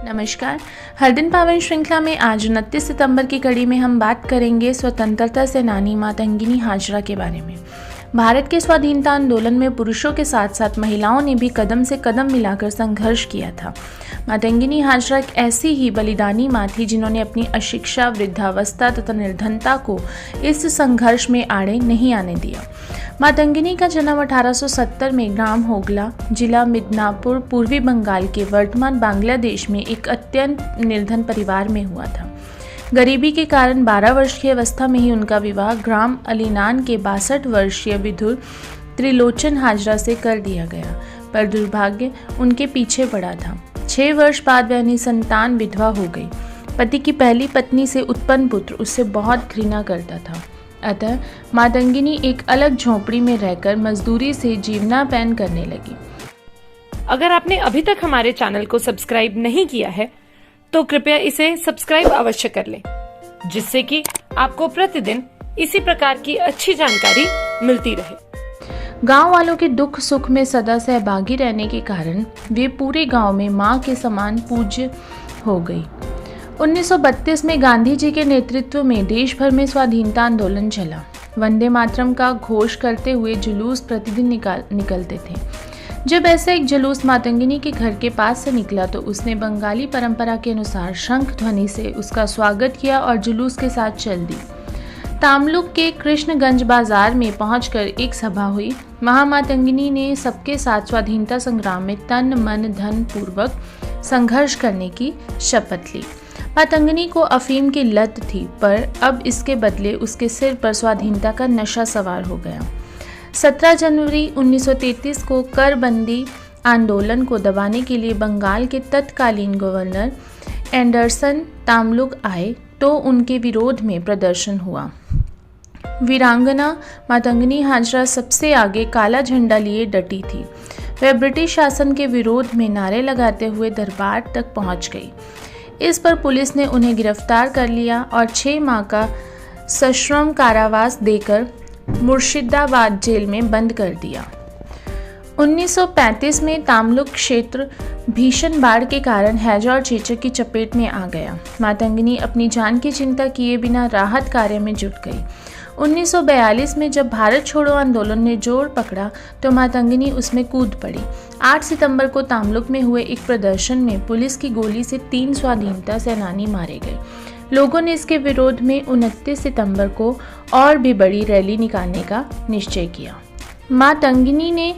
नमस्कार। हर दिन पावन श्रृंखला में आज 29 सितंबर की कड़ी में हम बात करेंगे स्वतंत्रता सेनानी मातंगिनी हाजरा के बारे में। भारत के स्वाधीनता आंदोलन में पुरुषों के साथ साथ महिलाओं ने भी कदम से कदम मिलाकर संघर्ष किया था। मातंगिनी हाजरा एक ऐसी ही बलिदानी माँ थी जिन्होंने अपनी अशिक्षा, वृद्धावस्था तथा निर्धनता को इस संघर्ष में आड़े नहीं आने दिया। मातंगिनी का जन्म 1870 में ग्राम होगला, जिला मिदनापुर, पूर्वी बंगाल के वर्तमान बांग्लादेश में एक अत्यंत निर्धन परिवार में हुआ था। गरीबी के कारण 12 वर्ष की अवस्था में ही उनका विवाह ग्राम अलीनान के 62 वर्षीय विधुर त्रिलोचन हाजरा से कर दिया गया, पर दुर्भाग्य उनके पीछे पड़ा था। 6 वर्ष बाद वह निसंतान विधवा हो गई। पति की पहली पत्नी से उत्पन्न पुत्र उससे बहुत घृणा करता था। अतः मातंगिनी एक अलग झोंपड़ी में रहकर मजदूरी से जीवनापान करने लगी। अगर आपने अभी तक हमारे चैनल को सब्सक्राइब नहीं किया है तो कृपया इसे सब्सक्राइब अवश्य कर लें, जिससे कि आपको प्रतिदिन इसी प्रकार की अच्छी जानकारी मिलती रहे। गांव वालों के दुख सुख में सदा सहभागी रहने के कारण वे पूरे गांव में मां के समान पूज्य हो गई। 1932 में गांधी जी के नेतृत्व में देश भर में स्वाधीनता आंदोलन चला। वंदे मातरम का घोष करते हुए जुलूस प्रतिदिन निकलते थे। जब ऐसा एक जुलूस मातंगिनी के घर के पास से निकला तो उसने बंगाली परंपरा के अनुसार शंख ध्वनि से उसका स्वागत किया और जुलूस के साथ चल दी। तामलुक के कृष्णगंज बाजार में पहुंचकर एक सभा हुई। वहां मातंगिनी ने सबके साथ स्वाधीनता संग्राम में तन मन धन पूर्वक संघर्ष करने की शपथ ली। मातंगिनी को अफीम की लत थी, पर अब इसके बदले उसके सिर पर स्वाधीनता का नशा सवार हो गया। 17 जनवरी 1933 को करबंदी आंदोलन को दबाने के लिए बंगाल के तत्कालीन गवर्नर एंडरसन तामलुक आए तो उनके विरोध में प्रदर्शन हुआ। वीरांगना मातंगिनी हाजरा सबसे आगे काला झंडा लिए डटी थी। वह ब्रिटिश शासन के विरोध में नारे लगाते हुए दरबार तक पहुंच गई। इस पर पुलिस ने उन्हें गिरफ्तार कर लिया और 6 माह का सश्रम कारावास देकर मुर्शिदाबाद जेल में बंद कर दिया। 1935 में तामलुक क्षेत्र भीषण बाढ़ के कारण हैजा और चेचक की चपेट में आ गया। मातंगिनी अपनी जान की चिंता किए बिना राहत कार्य में जुट गई। 1942 में जब भारत छोड़ो आंदोलन ने जोर पकड़ा तो मातंगिनी उसमें कूद पड़ी। 8 सितंबर को तामलुक में हुए एक प्रदर्शन में पुलिस की गोली से 3 स्वाधीनता सेनानी मारे गए। लोगों ने इसके विरोध में 29 सितंबर को और भी बड़ी रैली निकालने का निश्चय किया। मातंगिनी ने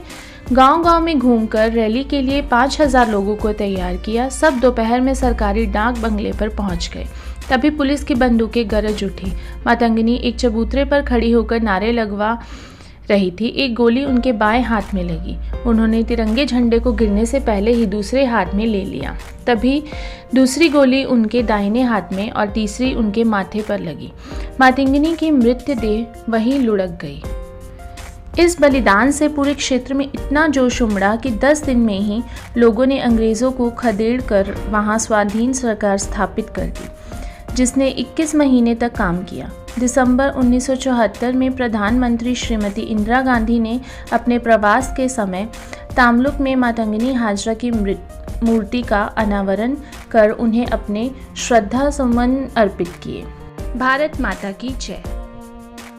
गांव-गांव में घूमकर रैली के लिए 5000 लोगों को तैयार किया। सब दोपहर में सरकारी डाक बंगले पर पहुंच गए। तभी पुलिस की बंदूकें गरज उठी। मातंगिनी एक चबूतरे पर खड़ी होकर नारे लगवा रही थी। एक गोली उनके बाएं हाथ में लगी। उन्होंने तिरंगे झंडे को गिरने से पहले ही दूसरे हाथ में ले लिया। तभी दूसरी गोली उनके दाहिने हाथ में और तीसरी उनके माथे पर लगी। मातंगिनी की मृतदेह वहीं लुढ़क गई। इस बलिदान से पूरे क्षेत्र में इतना जोश उमड़ा कि 10 दिन में ही लोगों ने अंग्रेजों को खदेड़ कर वहां स्वाधीन सरकार स्थापित कर दी, जिसने 21 महीने तक काम किया। दिसंबर 1974 में प्रधानमंत्री श्रीमती इंदिरा गांधी ने अपने प्रवास के समय तामलुक में मातंगिनी हाजरा की मूर्ति का अनावरण कर उन्हें अपने श्रद्धा सुमन अर्पित किए। भारत माता की जय।